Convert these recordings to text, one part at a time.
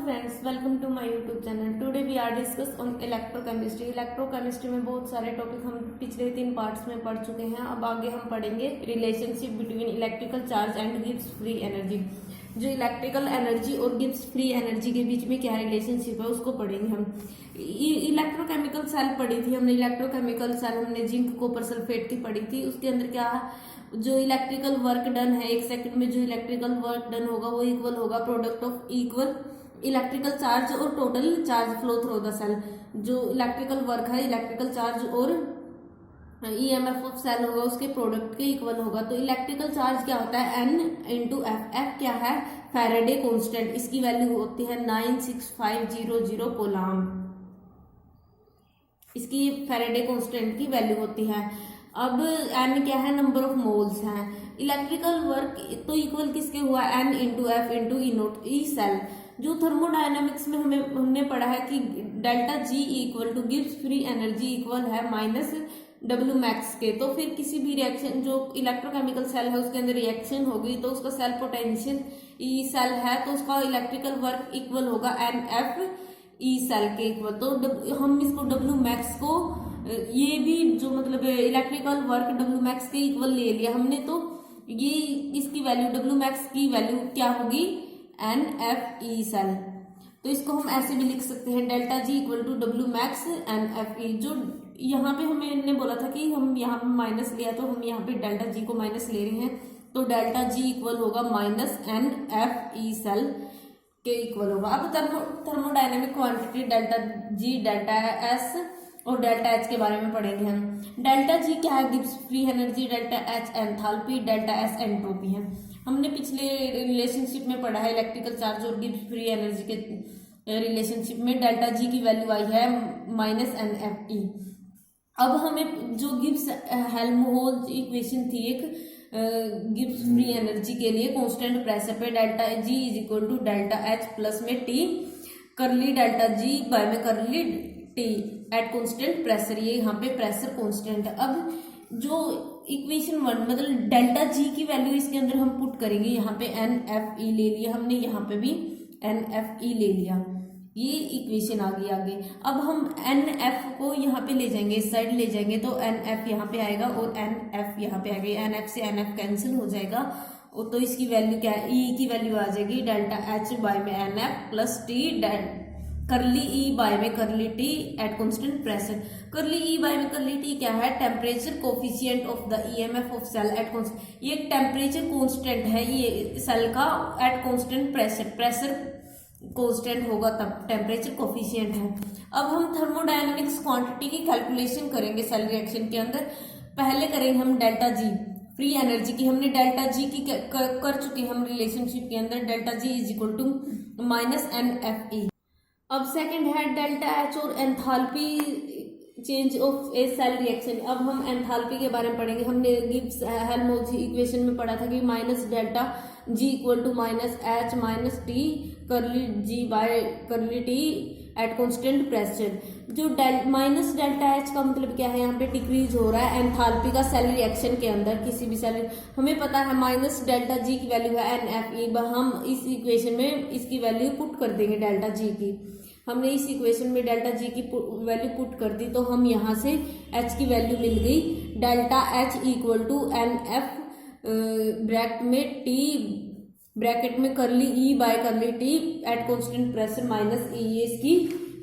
friends, welcome to my YouTube channel. Today we are discuss on electrochemistry. Electrochemistry में बहुत सारे topic हम पिछले 3 पार्ट्स में पढ़ चुके हैं. अब आगे हम पढ़ेंगे relationship between electrical charge and Gibbs free energy. जो इलेक्ट्रिकल एनर्जी और गिब्स फ्री एनर्जी के बीच में क्या रिलेशनशिप है उसको पढ़ेंगे हम. इलेक्ट्रोकेमिकल सेल पढ़ी थी हमने. इलेक्ट्रोकेमिकल सेल हमने जिंक कॉपर सल्फेट की पढ़ी थी. उसके अंदर क्या जो इलेक्ट्रिकल वर्क डन है 1 सेकंड में जो इलेक्ट्रिकल वर्क डन होगा वो इक्वल होगा product of equal electrical charge और total charge flow through the cell. जो इलेक्ट्रिकल वर्क है इलेक्ट्रिकल चार्ज और ईएमएफ ऑफ सेल होगा उसके प्रोडक्ट के इक्वल होगा. तो इलेक्ट्रिकल चार्ज क्या होता है N इंटू एफ. एफ क्या है फैराडे कांस्टेंट. इसकी वैल्यू होती है 96500 कोलाम. इसकी फैराडे कांस्टेंट की वैल्यू होती है. अब N क्या है नंबर ऑफ मोल्स हैं. इलेक्ट्रिकल वर्क तो इक्वल किसके हुआ N into F into E naught E cell. जो थर्मोडायनामिक्स में हमने पढ़ा है कि delta G equal to Gibbs free energy equal है माइनस डब्ल्यू मैक्स के. तो फिर किसी भी रिएक्शन जो इलेक्ट्रोकेमिकल सेल है उसके अंदर रिएक्शन होगी तो उसका सेल पोटेंशियल ई सेल है तो उसका इलेक्ट्रिकल वर्क इक्वल होगा एन एफ ई सेल के इक्वल. तो हम इसको डब्ल्यू मैक्स को ये भी जो मतलब इलेक्ट्रिकल वर्क डब्ल्यू मैक्स के इक्वल ले लिया हमने. तो ये इसकी वैल्यू डब्ल्यू मैक्स की वैल्यू क्या होगी एन एफ ई सेल. तो इसको हम ऐसे भी लिख सकते हैं delta G equal to W max N F E. जो यहाँ पे हमने बोला था कि हम यहाँ पे माइनस लिया तो हम यहाँ पे डेल्टा जी को माइनस ले रहे हैं. तो डेल्टा जी इक्वल होगा minus N F E cell के इक्वल होगा. अब thermodynamic quantity delta G delta S और डेल्टा एच के बारे में पढ़ेंगे हम. डेल्टा जी क्या है Gibbs free energy. Delta H enthalpy. Delta S entropy है. हमने पिछले रिलेशनशिप में पढ़ा है इलेक्ट्रिकल चार्ज और गिब्स फ्री एनर्जी के रिलेशनशिप में डेल्टा जी की वैल्यू आई है माइनस एन एफ ई. अब हमें जो गिब्स हेल्महोल्ट्ज इक्वेशन थी एक गिब्स फ्री एनर्जी के लिए कांस्टेंट प्रेशर पे delta G is equal to delta H plus में T curly delta G by में curly T at constant pressure. ये यहाँ पे प्रेशर कांस्टेंट है. अब जो इक्वेशन 1 मतलब डेल्टा जी की वैल्यू इसके अंदर हम पुट करेंगे. यहाँ पे एन एफ ई ले लिया हमने. यहाँ पे भी एन एफ ई ले लिया. ये इक्वेशन आ गई आगे. अब हम एन एफ को यहाँ पे ले जाएंगे इस साइड ले जाएंगे तो एन एफ यहाँ पे आएगा और एन एफ यहाँ पे आएगा. एन एफ से एन एफ कैंसिल हो जाएगा तो इसकी वैल्यू क्या है ई की वैल्यू आ जाएगी डेल्टा एच बाय में एन एफ प्लस टी करली ई बाय में curly T at constant pressure. करली ई बाय में करली टी क्या है temperature coefficient of the EMF of cell at constant. ये टेम्परेचर कांस्टेंट है ये सेल का at constant pressure. Pressure constant होगा तब टेम्परेचर कोफिशिएंट है. अब हम थर्मोडायनेमिक्स क्वांटिटी की कैलकुलेशन करेंगे सेल रिएक्शन के अंदर. पहले करेंगे हम डेल्टा जी फ्री एनर्जी की. हमने डेल्टा जी की कर चुके हैं हम रिलेशनशिप के अंदर. Delta G is equal to minus N F E. अब सेकंड है डेल्टा एच और enthalpy change of a cell reaction. अब हम एंथैल्पी के बारे में पढ़ेंगे. हमने गिब्स हेल्महोल्ट्ज इक्वेशन में पढ़ा था कि minus delta G equal to minus H minus T curly G by curly T at constant pressure. जो माइनस डेल्टा एच का मतलब क्या है यहाँ पे डिक्रीज हो रहा है एंथैल्पी का सेल रिएक्शन के अंदर. किसी भी सेल हमें पता है माइनस डेल्टा जी की वैल्यू है एन एफ ई. हम इस इक्वेशन में इसकी वैल्यू पुट कर देंगे डेल्टा जी की. हमने इस इक्वेशन में डेल्टा जी की वैल्यू पुट कर दी तो हम यहाँ से एच की वैल्यू मिल गई delta H equal to n F bracket में टी ब्रैकेट में curly E by curly T at constant pressure minus E. ये इसकी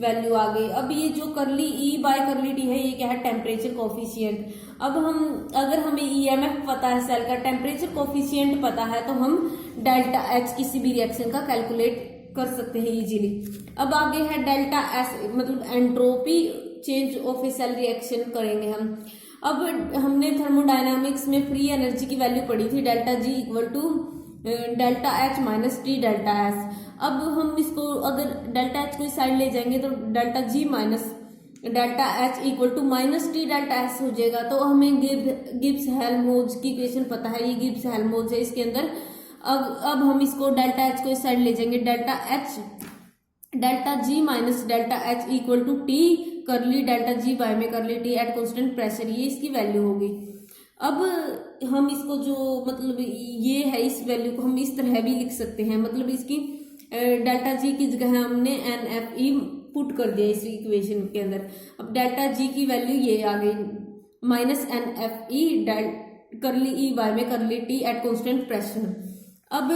वैल्यू आ गई. अब ये जो करली ई बाय करली टी है ये क्या है टेम्परेचर कोफिशिएंट. अब हम अगर हमें ईएमएफ पता है सेल का टेम्परेचर कोफिशिएंट पता है तो हम डेल्टा एच किसी भी रिएक्शन का कैलकुलेट कर सकते हैं इजीली. अब आगे है डेल्टा एस मतलब entropy change of a cell reaction करेंगे हम. अब हमने थर्मोडायनामिक्स में फ्री एनर्जी की वैल्यू पढ़ी थी delta G equal to delta H minus T delta S. अब हम इसको अगर डेल्टा एच को इस साइड ले जाएंगे तो delta G minus delta H equal to minus T delta S हो जाएगा. तो हमें गिब्स हेल्महोल्ट्ज की इक्वेशन पता है. ये गिब्स हेल्महोल्ट्ज है इसके अंदर. अब हम इसको डेल्टा एच को इस साइड ले जाएंगे. Delta G minus delta H equal to T curly delta G by में curly T at constant pressure. ये इसकी वैल्यू होगी. अब हम इसको जो मतलब ये है इस वैल्यू को हम इस तरह भी लिख सकते हैं. मतलब इसकी डेल्टा जी की जगह हमने NFE पुट कर दिया इस इक्वेशन के अंदर। अब डेल्टा जी की वैल्यू ये आ गई -NFE करली ई बाय में curly T at constant pressure. अब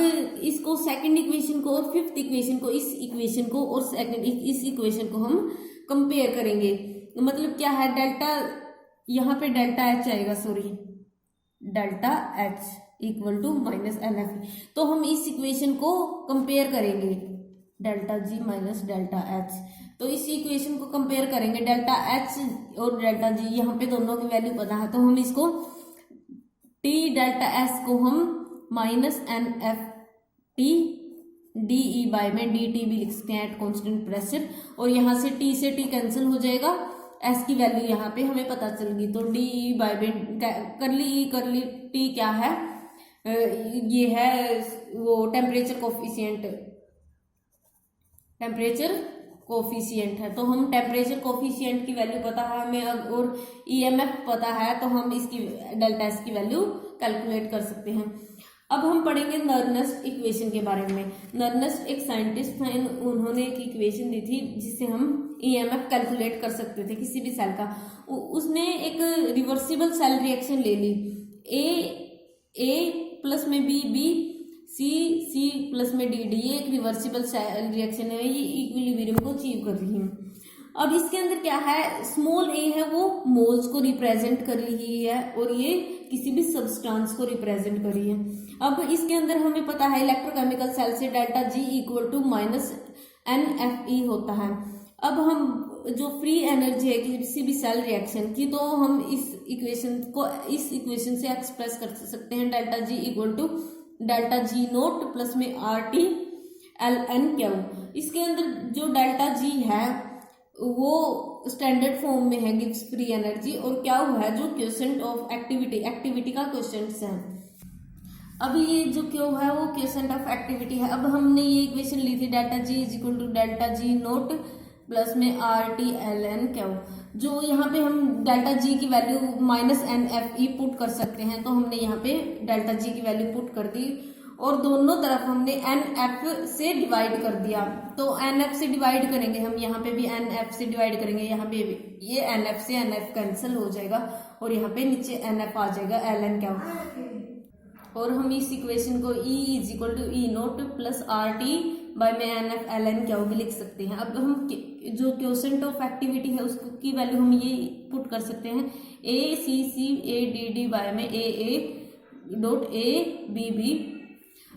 इसको सेकंड इक्वेशन को और फिफ्थ इक्वेशन को, इस इक्वेशन को और सेकंड इस इक्वेशन को हम कंपेयर करेंगे। मतलब क्या है, डेल्टा यहाँ पे डेल्टा एच आएगा, sorry delta H equal to -NFE। तो हम इस इक्वेशन को कंपेयर करेंगे, delta G minus delta H. तो इस इक्वेशन को कंपेयर करेंगे, डेल्टा एच और डेल्टा जी, यहाँ पे दोनों की वैल्यू पता है, तो हम इसको टी डेल्टा एस को हम -NFT DE बाय में DT भी लिख सकते हैं एट कांस्टेंट प्रेशर। और यहाँ से T से T कैंसिल हो जाएगा, S की वैल्यू यहाँ पे हमें पता चल गई। तो DE बाय में करली T क्या है, ये है वो टेम्परेचर कोफिशिएंट है। तो हम टेम्परेचर कोफिशिएंट की वैल्यू पता है हमें और EMF पता है, तो हम इसकी डेल्टा एस की वैल्यू कैलकुलेट कर सकते हैं। अब हम पढ़ेंगे नर्नेस्ट इक्वेशन के बारे में। नर्नेस्ट एक साइंटिस्ट था, उन्होंने एक इक्वेशन दी थी जिससे हम EMF कैलकुलेट कर सकते थे किसी भी सेल का। उसने एक रिवर्सिबल सेल रिएक्शन ले ली, A प्लस में B C प्लस में D ये एक रिवर्सिबल सेल रिएक्शन है, ये इक्विलिब्रियम को अचीव कर रही है। अब इसके अंदर क्या है, स्मॉल a है वो मोल्स को रिप्रेजेंट कर रही है और ये किसी भी सब्सटेंस को रिप्रेजेंट कर रही है। अब इसके अंदर हमें पता है इलेक्ट्रोकेमिकल सेल से delta G equal to -NFE होता है। अब हम जो फ्री एनर्जी है किसी भी सेल रिएक्शन की, तो हम इस इक्वेशन से एक्सप्रेस कर सकते हैं, delta G equal to delta G naught plus में RT ln क्यू। इसके अंदर जो डेल्टा जी है वो स्टैंडर्ड फॉर्म में है, गिव्स फ्री एनर्जी, और क्या हुआ है जो क्वोशेंट ऑफ एक्टिविटी का क्वोशेंट है। अब ये जो क्यों है वो क्वोशेंट ऑफ एक्टिविटी है। अब हमने ये इक्वेशन ली थी, delta G is equal to delta G naught plus में RT ln क्यू। जो यहाँ पे हम डेल्टा जी की वैल्यू -NFE पुट कर सकते हैं, तो हमने यहाँ पे डेल्टा जी की वैल्यू पुट कर दी और दोनों तरफ हमने NF से डिवाइड कर दिया। तो NF से डिवाइड करेंगे हम, यहाँ पे भी NF से डिवाइड करेंगे, यहाँ पे भी ये NF से NF कैंसिल हो जाएगा और यहाँ पे नीचे NF आ जाएगा ln क्या। और हम इस इक्वेशन को E is equal to E naught plus RT by में NF ln क्या भी लिख सकते हैं। अब हम जो क्वोशेंट ऑफ एक्टिविटी है उसकी वैल्यू हम ये पुट कर सकते हैं, ACC बाय में AA डॉट ABB।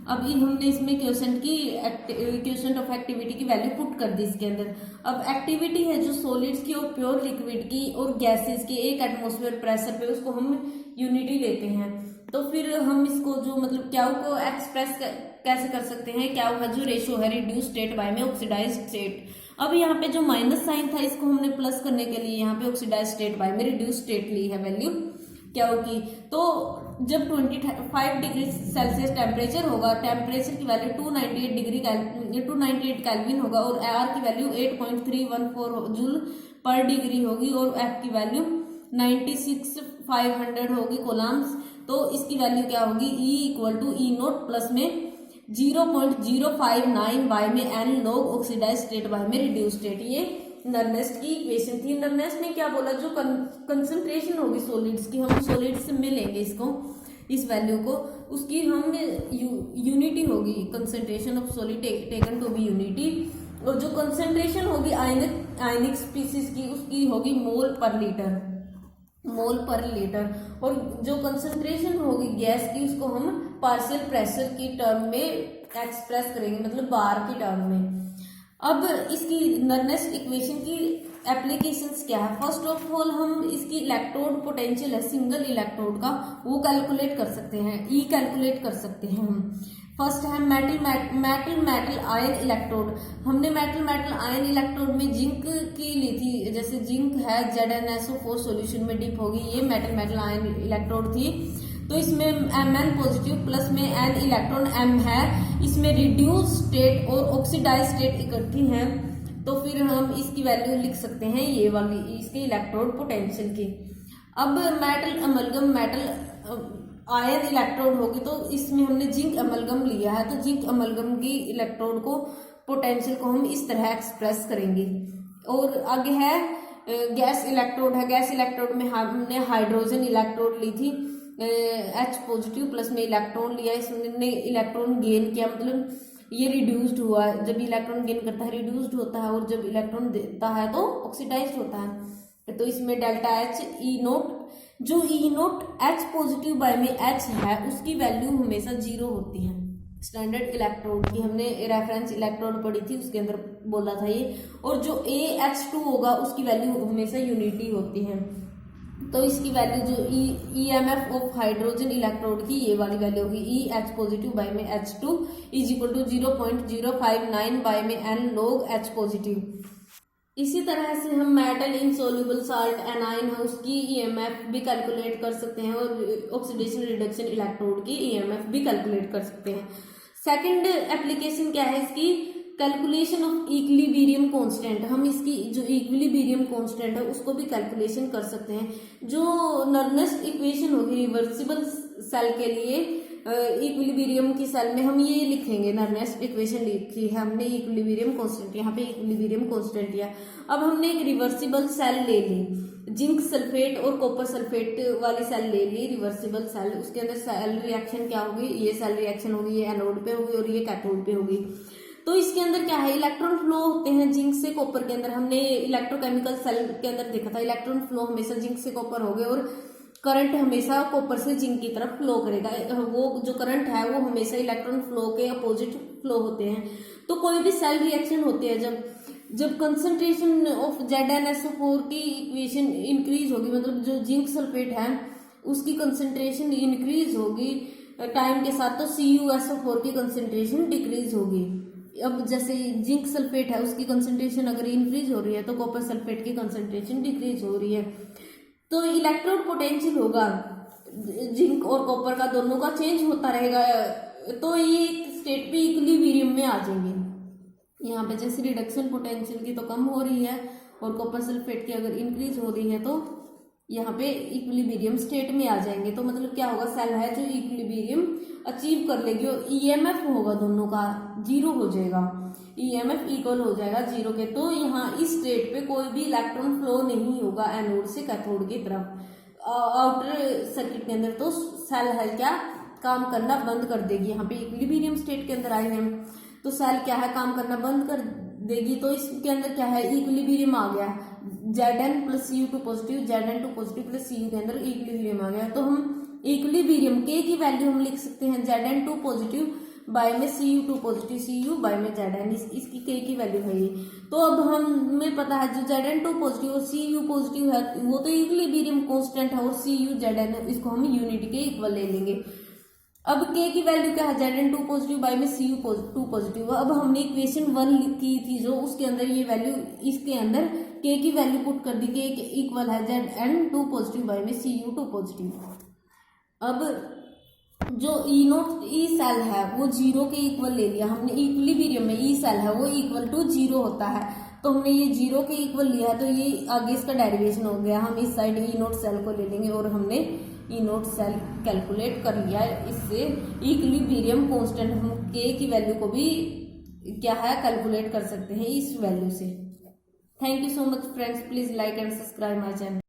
अब ये हमने इसमें क्वोशेंट ऑफ एक्टिविटी की वैल्यू पुट कर दी इसके अंदर। अब एक्टिविटी है जो सॉलिड्स की और प्योर लिक्विड की और गैसेस की एक एटमॉस्फेयर प्रेशर पे, उसको हम यूनिटी लेते हैं। तो फिर हम इसको जो मतलब क्या को एक्सप्रेस कैसे कर सकते हैं, क्या है जो रेशो है रिड्यूस स्टेट बाय में ऑक्सीडाइज्ड स्टेट। अब यहाँ पे जो माइनस साइन था इसको हमने प्लस करने के लिए यहाँ पे ऑक्सीडाइज्ड स्टेट बाय में रिड्यूस स्टेट ली है वैल्यू क्या होगी। तो जब 25 डिग्री सेल्सियस टेम्परेचर होगा, टेम्परेचर की वैल्यू 298 केल्विन होगा और आर की वैल्यू 8.314 जूल पर डिग्री होगी और एफ की वैल्यू 96,500 होगी कोलम्स। तो इसकी वैल्यू क्या होगी, E equal to E naught plus में 0.059 बाय में N log oxidise state by में रिड्यूस स्टेट। ये नर्नेस्ट की इक्वेशन थी। नर्नेस्ट ने क्या बोला, जो कंसंट्रेशन होगी सॉलिड्स की, हम सॉलिड्स में लेंगे इसको, इस वैल्यू को, उसकी हम यूनिटी होगी, concentration of solid taken to be unity. और जो कंसंट्रेशन होगी आयनिक स्पीसीज की, उसकी होगी मोल पर लीटर। और जो कंसंट्रेशन होगी गैस की, उसको हम पार्शियल प्रेशर की टर्म में एक्सप्रेस करेंगे, मतलब बार की टर्म में। अब इसकी नर्नेस्ट इक्वेशन की एप्लीकेशंस क्या है। फर्स्ट ऑफ ऑल हम इसकी इलेक्ट्रोड पोटेंशियल है सिंगल इलेक्ट्रोड का, वो कैलकुलेट कर सकते हैं, ई कैलकुलेट कर सकते हैं हम। फर्स्ट है मेटल आयन इलेक्ट्रोड। हमने मेटल आयन इलेक्ट्रोड में जिंक की ली थी, जैसे जिंक है ZnSO4 सॉल्यूशन में डिप होगी, ये मेटल आयन इलेक्ट्रोड थी। तो इसमें Mn पॉजिटिव प्लस में N इलेक्ट्रॉन M है, इसमें रिड्यूस स्टेट और ऑक्सीडाइज स्टेट इकट्ठी हैं। तो फिर हम इसकी वैल्यू लिख सकते हैं ये वाली, इसके इलेक्ट्रोड पोटेंशियल की। अब मेटल अमलगम आयन इलेक्ट्रोड होगी, तो इसमें हमने जिंक अमलगम लिया है, तो जिंक अमलगम की इलेक्ट्रोड को पोटेंशियल को हम इस तरह एक्सप्रेस करेंगे। और आगे है गैस इलेक्ट्रोड है। गैस इलेक्ट्रोड में हमने हाइड्रोजन इलेक्ट्रोड ली थी, H पॉजिटिव प्लस में इलेक्ट्रॉन लिया, इसने इलेक्ट्रॉन गेन किया, मतलब ये रिड्यूस्ड हुआ। जब इलेक्ट्रॉन गेन करता है रिड्यूस्ड होता है, और जब इलेक्ट्रॉन देता है तो ऑक्सीडाइज्ड होता है। तो इसमें डेल्टा H ई नोट, जो ई नोट H पॉजिटिव बाय में H है उसकी वैल्यू हमेशा 0 होती है। स्टैंडर्ड इलेक्ट्रोड की हमने रेफरेंस इलेक्ट्रोड पढ़ी थी, उसके अंदर बोला था ये। और जो AH2 होगा उसकी वैल्यू हमेशा यूनिटी होती है। तो इसकी वैल्यू जो EMF ऑफ हाइड्रोजन इलेक्ट्रोड की ये वाली वैल्यू होगी, ई H पॉजिटिव बाय में H2 is equal to 0.059 by में N log H पॉजिटिव। इसी तरह से हम मेटल इनसोल्यूबल साल्ट एनाइन है उसकी EMF भी कैलकुलेट कर सकते हैं, और ऑक्सीडेशन रिडक्शन इलेक्ट्रोड की EMF भी कैलकुलेट कर सकते हैं। सेकंड एप्लीकेशन क्या है इसकी, कैलकुलेशन ऑफ इक्विलिब्रियम कांस्टेंट। हम इसकी जो इक्विलिब्रियम कांस्टेंट है उसको भी कैलकुलेशन कर सकते हैं। जो नर्नेस्ट इक्वेशन होगी रिवर्सिबल सेल के लिए, इक्विलिब्रियम की सेल में हम ये लिखेंगे, नर्नेस्ट इक्वेशन लिखी है हमने इक्विलिब्रियम कांस्टेंट, यहाँ पे इक्विलिब्रियम कांस्टेंट दिया। अब हमने एक रिवर्सिबल सेल ले ली, जिंक सल्फेट और कॉपर सल्फेट वाली सेल ले ली, रिवर्सिबल सेल। उसके अंदर सेल रिएक्शन क्या होगी, ये सेल रिएक्शन होगी, ये एनोड पे होगी और ये कैथोड पे होगी। तो इसके अंदर क्या है, इलेक्ट्रॉन फ्लो होते हैं जिंक से कॉपर के अंदर। हमने इलेक्ट्रोकेमिकल सेल के अंदर देखा था, इलेक्ट्रॉन फ्लो हमेशा जिंक से कॉपर हो गए, और करंट हमेशा कॉपर से जिंक की तरफ फ्लो करेगा। वो जो करंट है वो हमेशा इलेक्ट्रॉन फ्लो के अपोजिट फ्लो होते हैं। तो कोई भी सेल रिएक्शन होती है, जब कंसंट्रेशन ऑफ ZnSO4 की इक्वेशन इंक्रीज होगी, मतलब जो जिंक सल्फेट है उसकी कंसंट्रेशन इंक्रीज होगी टाइम के साथ, तो CuSO4 की कंसंट्रेशन डिक्रीज होगी। अब जैसे जिंक सल्फेट है उसकी कंसंट्रेशन अगर इंक्रीज हो रही है तो कॉपर सल्फेट की कंसंट्रेशन डिक्रीज हो रही है। तो इलेक्ट्रोड पोटेंशियल होगा जिंक और कॉपर का, दोनों का चेंज होता रहेगा। तो ये स्टेट पे इक्विलिब्रियम में आ जाएंगे। यहाँ पे जैसे रिडक्शन पोटेंशियल की तो कम हो रही है, और कॉपर सल्फेट की अगर इंक्रीज हो रही है तो यहाँ पे इक्विलिब्रियम स्टेट में आ जाएंगे। तो मतलब क्या होगा, सेल है जो इक्विलिब्रियम अचीव कर लेगी, और EMF होगा दोनों का 0 हो जाएगा, EMF इक्वल हो जाएगा 0 के। तो यहाँ इस स्टेट पे कोई भी इलेक्ट्रॉन फ्लो नहीं होगा एनोड से कैथोड की तरफ। आउटर सर्किट के अंदर तो सेल है क्या काम करना बंद कर देगी। यहाँ पे इक्विलिब्रियम स्टेट के अंदर आए हैं तो सेल क्या है काम करना बंद कर देगी। तो इसके अंदर क्या है, इक्विलिब्रियम आ गया, Zn plus Cu2 positive, Zn2 positive plus Cu के अंदर इक्विलिब्रियम आ गया। तो हम इक्विलिब्रियम के की वैल्यू हम लिख सकते हैं Zn2 पॉजिटिव बाय में Cu2 पॉजिटिव, Cu बाय में Zn, इसकी के की वैल्यू है ये। तो अब हमें पता है जो Zn2 पॉजिटिव और Cu पॉजिटिव है वो तो इक्विलिब्रियम कांस्टेंट है, और Cu Zn इसको हम यूनिट के इक्वल ले लेंगे। अब के की वैल्यू क्या है, Zn2 पॉजिटिव बाय में Cu2 पॉजिटिव। अब हमने इक्वेशन 1 की थी जो, उसके अंदर ये वैल्यू, इसके अंदर के की वैल्यू पुट कर दी, के इक्वल है Zn2 पॉजिटिव बाय में Cu2 पॉजिटिव। अब जो ई नोट ई सेल है वो 0 के इक्वल ले लिया हमने, इक्विलिब्रियम में ई सेल है वो इक्वल टू 0 होता है, तो हमने ये 0 के इक्वल लिया है। तो ये आगे इसका डेरिवेशन हो गया, हम इस साइड ई नोट सेल को ले लेंगे, और हमने ई नोट सेल कैलकुलेट कर लिया है। इससे इक्विलिब्रियम कांस्टेंट हम के की वैल्यू को भी क्या है कैलकुलेट कर सकते हैं इस वैल्यू से। Thank you so much friends, please like and subscribe my channel.